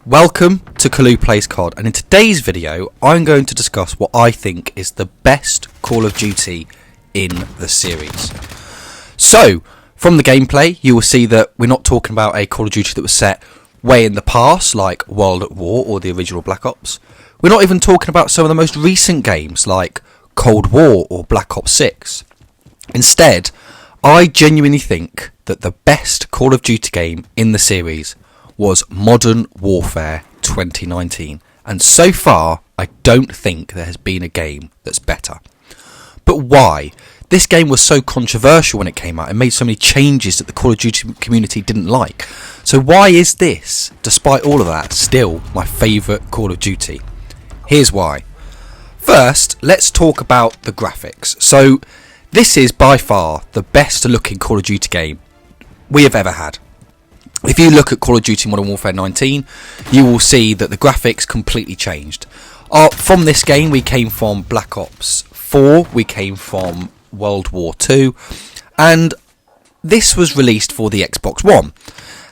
Welcome to Kalu Plays COD, and in today's video I'm going to discuss what I think is the best Call of Duty in the series. So, from the gameplay you will see that we're not talking about a Call of Duty that was set way in the past like World at War or the original Black Ops. We're not even talking about some of the most recent games like Cold War or Black Ops 6. Instead, I genuinely think that the best Call of Duty game in the series was Modern Warfare 2019, and so far I don't think there has been a game that's better. But why? This game was so controversial when it came out and made so many changes that the Call of Duty community didn't like. So why is this, despite all of that, still my favourite Call of Duty? Here's why. First, let's talk about the graphics. So this is by far the best looking Call of Duty game we have ever had. If you look at Call of Duty Modern Warfare 19, you will see that the graphics completely changed. From this game, we came from Black Ops 4, we came from World War 2, and this was released for the Xbox One.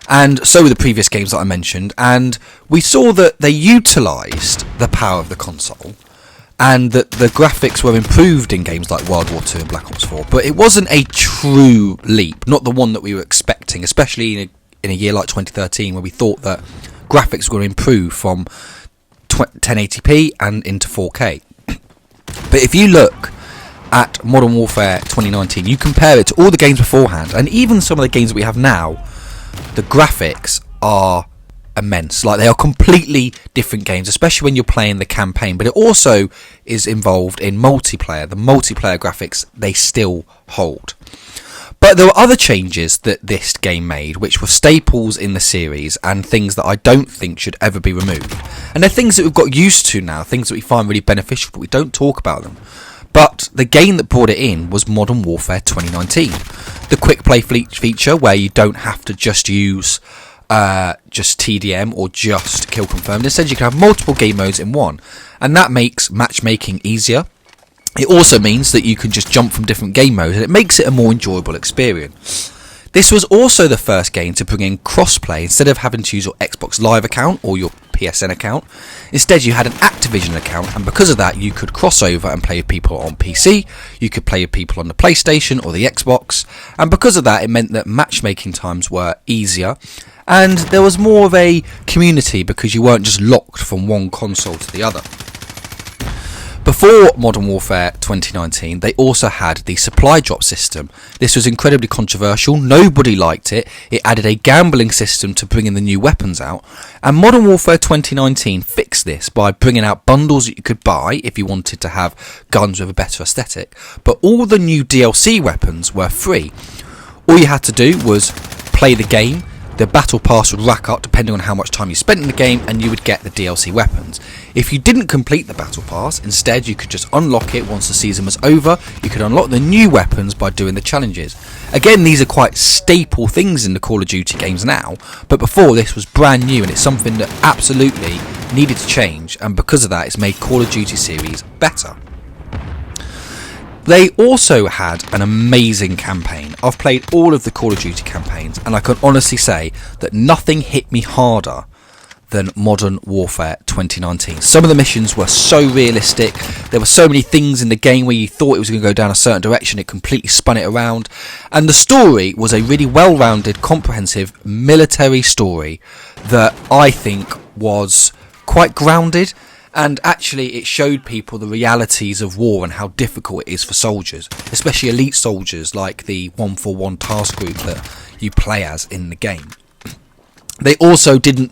And so were the previous games that I mentioned, and we saw that they utilised the power of the console, and that the graphics were improved in games like World War 2 and Black Ops 4, but it wasn't a true leap, not the one that we were expecting, especially in a year like 2013 where we thought that graphics were going to improve from 1080p and into 4K. But if you look at Modern Warfare 2019, you compare it to all the games beforehand, and even some of the games that we have now, the graphics are immense. Like, they are completely different games, especially when you're playing the campaign, but it also is involved in multiplayer. The multiplayer graphics, they still hold. But there were other changes that this game made which were staples in the series and things that I don't think should ever be removed. And they're things that we've got used to now, things that we find really beneficial, but we don't talk about them. But the game that brought it in was Modern Warfare 2019. The quick play feature where you don't have to just use just TDM or just kill confirmed. Instead you can have multiple game modes in one, and that makes matchmaking easier. It also means that you can just jump from different game modes, and it makes it a more enjoyable experience. This was also the first game to bring in crossplay. Instead of having to use your Xbox Live account or your PSN account, instead you had an Activision account, and because of that you could cross over and play with people on PC, you could play with people on the PlayStation or the Xbox, and because of that it meant that matchmaking times were easier, and there was more of a community because you weren't just locked from one console to the other. Before Modern Warfare 2019, they also had the supply drop system. This was incredibly controversial, nobody liked it. It added a gambling system to bring in the new weapons out, and Modern Warfare 2019 fixed this by bringing out bundles that you could buy if you wanted to have guns with a better aesthetic, but all the new DLC weapons were free. All you had to do was play the game. The battle pass would rack up depending on how much time you spent in the game, and you would get the DLC weapons. If you didn't complete the battle pass, instead you could just unlock it once the season was over. You could unlock the new weapons by doing the challenges. Again, these are quite staple things in the Call of Duty games now, but before this was brand new, and it's something that absolutely needed to change, and because of that it's made Call of Duty series better. They also had an amazing campaign. I've played all of the Call of Duty campaigns, and I can honestly say that nothing hit me harder than Modern Warfare 2019. Some of the missions were so realistic. There were so many things in the game where you thought it was going to go down a certain direction, it completely spun it around. And the story was a really well-rounded, comprehensive military story that I think was quite grounded. And actually it showed people the realities of war and how difficult it is for soldiers, especially elite soldiers like the 141 task group that you play as in the game. They also didn't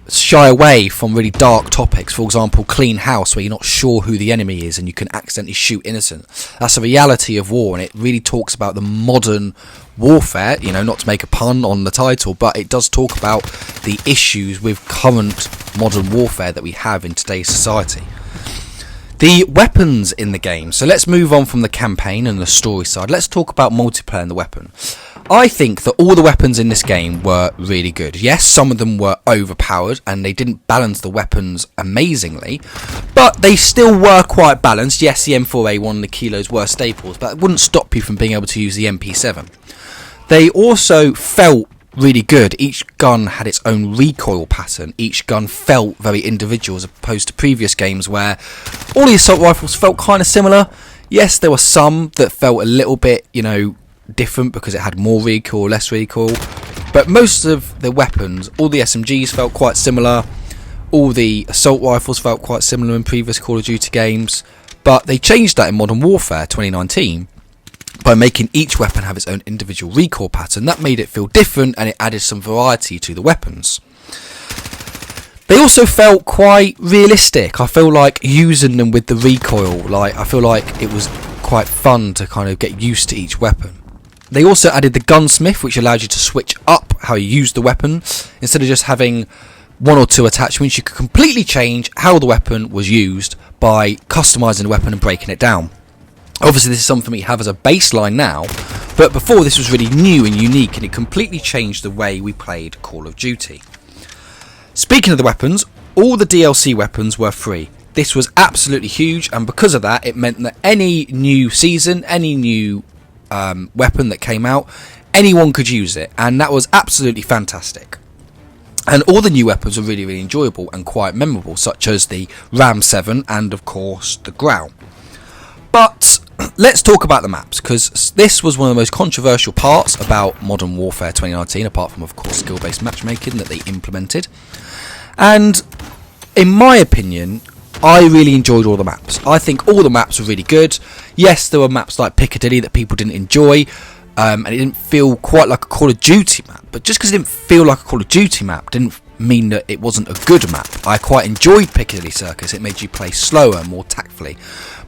shy away from really dark topics, for example clean house, where you're not sure who the enemy is and you can accidentally shoot innocent. That's a reality of war, and it really talks about the modern warfare, you know, not to make a pun on the title, but it does talk about the issues with current modern warfare that we have in today's society. The weapons in the game, so let's move on from the campaign and the story side, let's talk about multiplayer and the weapon. I think that all the weapons in this game were really good. Yes, some of them were overpowered and they didn't balance the weapons amazingly, but they still were quite balanced. Yes, the M4A1 and the Kilos were staples, but it wouldn't stop you from being able to use the MP7. They also felt really good. Each gun had its own recoil pattern. Each gun felt very individual as opposed to previous games where all the assault rifles felt kind of similar. Yes, there were some that felt a little bit, different because it had more recoil, less recoil. But most of the weapons, all the SMGs felt quite similar. All the assault rifles felt quite similar in previous Call of Duty games. But they changed that in Modern Warfare 2019 by making each weapon have its own individual recoil pattern. That made it feel different and it added some variety to the weapons. They also felt quite realistic. I feel like using them with the recoil, I feel like it was quite fun to kind of get used to each weapon. They also added the gunsmith, which allowed you to switch up how you use the weapon. Instead of just having one or two attachments, you could completely change how the weapon was used by customizing the weapon and breaking it down. Obviously, this is something we have as a baseline now, but before this was really new and unique, and it completely changed the way we played Call of Duty. Speaking of the weapons, all the DLC weapons were free. This was absolutely huge, and because of that, it meant that any new season, any new weapon that came out, anyone could use it, and that was absolutely fantastic. And all the new weapons were really, really enjoyable and quite memorable, such as the Ram 7 and, of course, the Grau. But let's talk about the maps, because this was one of the most controversial parts about Modern Warfare 2019, apart from, of course, skill-based matchmaking that they implemented. And in my opinion, I really enjoyed all the maps. I think all the maps were really good. Yes, there were maps like Piccadilly that people didn't enjoy, and it didn't feel quite like a Call of Duty map. But just because it didn't feel like a Call of Duty map didn't mean that it wasn't a good map. I quite enjoyed Piccadilly Circus. It made you play slower, more tactfully.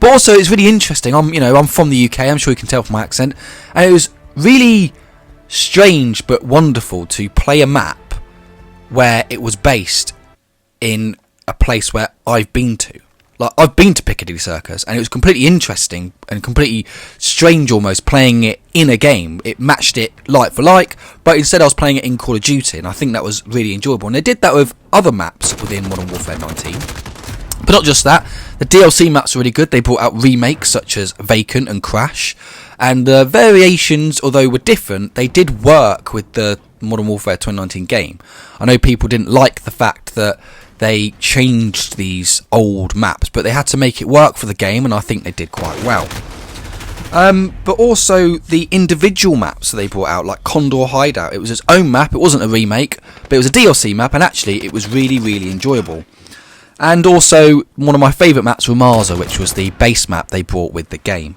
But also, it's really interesting. I'm from the UK. I'm sure you can tell from my accent, and it was really strange but wonderful to play a map where it was based in a place where I've been to. Like, I've been to Piccadilly Circus, and it was completely interesting and completely strange almost playing it in a game. It matched it like for like, but instead I was playing it in Call of Duty, and I think that was really enjoyable. And they did that with other maps within Modern Warfare 19. But not just that, the DLC maps are really good. They brought out remakes such as Vacant and Crash, and the variations, although were different, they did work with the Modern Warfare 2019 game. I know people didn't like the fact that they changed these old maps, but they had to make it work for the game, and I think they did quite well. But also the individual maps that they brought out, like Condor Hideout. It was its own map. It wasn't a remake, but it was a DLC map, and actually it was really, really enjoyable. And also one of my favourite maps, Rammaza, which was the base map they brought with the game.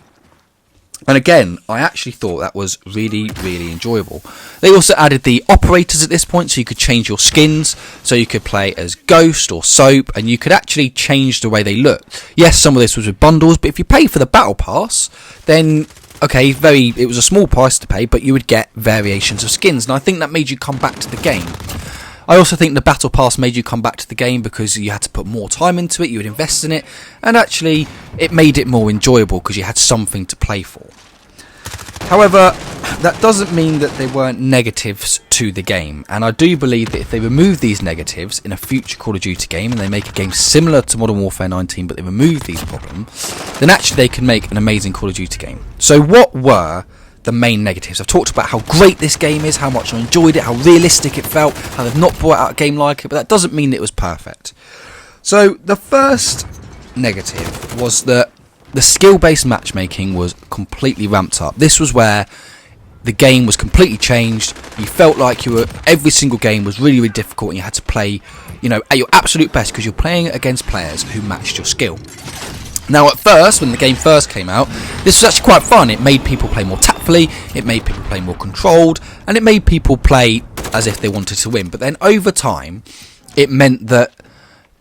And again, I actually thought that was really, really enjoyable. They also added the operators at this point, so you could change your skins. So you could play as Ghost or Soap, and you could actually change the way they look. Yes, some of this was with bundles, but if you pay for the Battle Pass, then, okay, it was a small price to pay, but you would get variations of skins. And I think that made you come back to the game. I also think the Battle Pass made you come back to the game because you had to put more time into it, you would invest in it, and actually it made it more enjoyable because you had something to play for. However, that doesn't mean that there weren't negatives to the game, and I do believe that if they remove these negatives in a future Call of Duty game and they make a game similar to Modern Warfare 19 but they remove these problems, then actually they can make an amazing Call of Duty game. So what were the main negatives? I've talked about how great this game is, how much I enjoyed it, how realistic it felt, how they've not brought out a game like it, but that doesn't mean it was perfect. So the first negative was that the skill-based matchmaking was completely ramped up. This was where the game was completely changed. You felt like every single game was really, really difficult, and you had to play, at your absolute best because you're playing against players who matched your skill. Now, at first, when the game first came out, this was actually quite fun. It made people play more tactfully, it made people play more controlled, and it made people play as if they wanted to win. But then over time, it meant that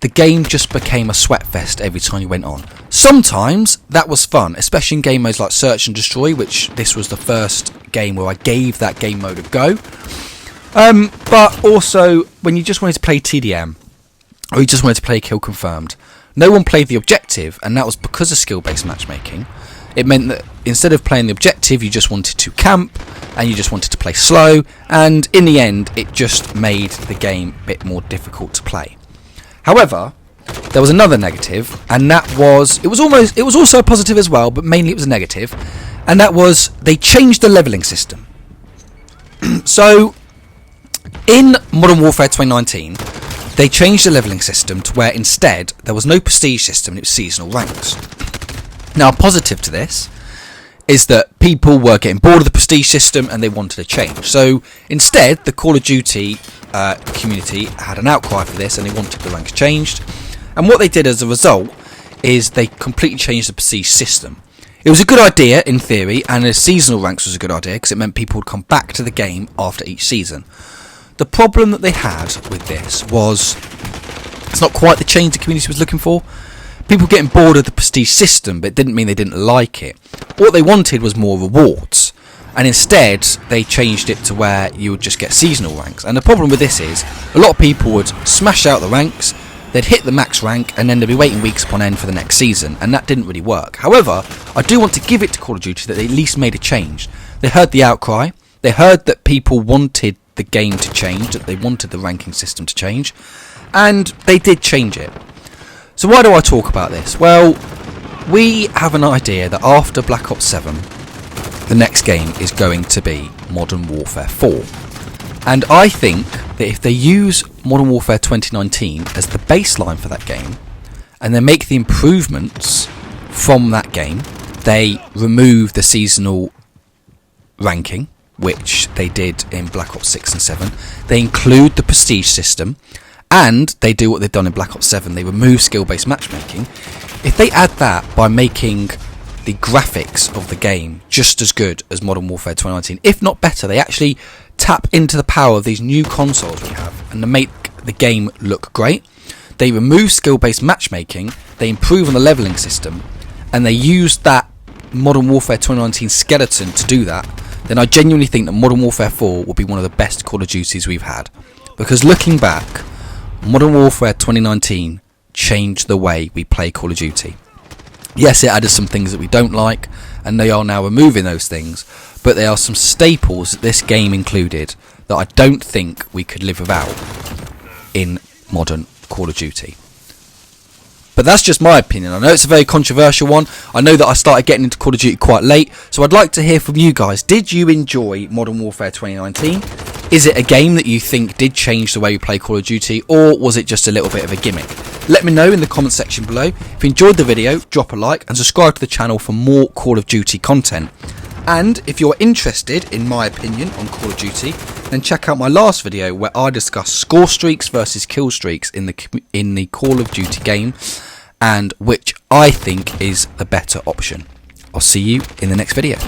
the game just became a sweat fest every time you went on. Sometimes that was fun, especially in game modes like Search and Destroy, which this was the first game where I gave that game mode a go. But also, when you just wanted to play TDM, or you just wanted to play Kill Confirmed, no one played the objective, and that was because of skill-based matchmaking. It meant that instead of playing the objective, you just wanted to camp, and you just wanted to play slow, and in the end, it just made the game a bit more difficult to play. However, there was another negative, and that was, it was also a positive as well, but mainly it was a negative, and that was they changed the levelling system. So, In Modern Warfare 2019, they changed the levelling system to where instead there was no prestige system and it was seasonal ranks. Now, a positive to this is that people were getting bored of the prestige system and they wanted a change. So instead, the Call of Duty community had an outcry for this and they wanted the ranks changed. And what they did as a result is they completely changed the prestige system. It was a good idea in theory, and the seasonal ranks was a good idea because it meant people would come back to the game after each season. The problem that they had with this was it's not quite the change the community was looking for. People getting bored of the prestige system, but it didn't mean they didn't like it. What they wanted was more rewards, and instead they changed it to where you would just get seasonal ranks. And the problem with this is a lot of people would smash out the ranks, they'd hit the max rank, and then they'd be waiting weeks upon end for the next season, and that didn't really work. However, I do want to give it to Call of Duty that they at least made a change. They heard the outcry, they heard that people wanted the game to change, that they wanted the ranking system to change, and they did change it. So why do I talk about this? Well, we have an idea that after Black Ops 7, the next game is going to be Modern Warfare 4. And I think that if they use Modern Warfare 2019 as the baseline for that game, and they make the improvements from that game, they remove the seasonal ranking, which they did in Black Ops 6 and 7, they include the prestige system, and they do what they've done in Black Ops 7, they remove skill-based matchmaking. If they add that by making the graphics of the game just as good as Modern Warfare 2019, if not better, they actually tap into the power of these new consoles we have and they make the game look great. They remove skill-based matchmaking, they improve on the levelling system, and they use that Modern Warfare 2019 skeleton to do that, then I genuinely think that Modern Warfare 4 will be one of the best Call of Duties we've had. Because looking back, Modern Warfare 2019 changed the way we play Call of Duty. Yes, it added some things that we don't like, and they are now removing those things, but there are some staples that this game included that I don't think we could live without in modern Call of Duty. But that's just my opinion. I know it's a very controversial one. I know that I started getting into Call of Duty quite late, so I'd like to hear from you guys. Did you enjoy Modern Warfare 2019? Is it a game that you think did change the way you play Call of Duty, or was it just a little bit of a gimmick? Let me know in the comment section below. If you enjoyed the video, drop a like and subscribe to the channel for more Call of Duty content. And if you're interested in my opinion on Call of Duty, then check out my last video where I discuss score streaks versus kill streaks in the Call of Duty game, and which I think is the better option. I'll see you in the next video.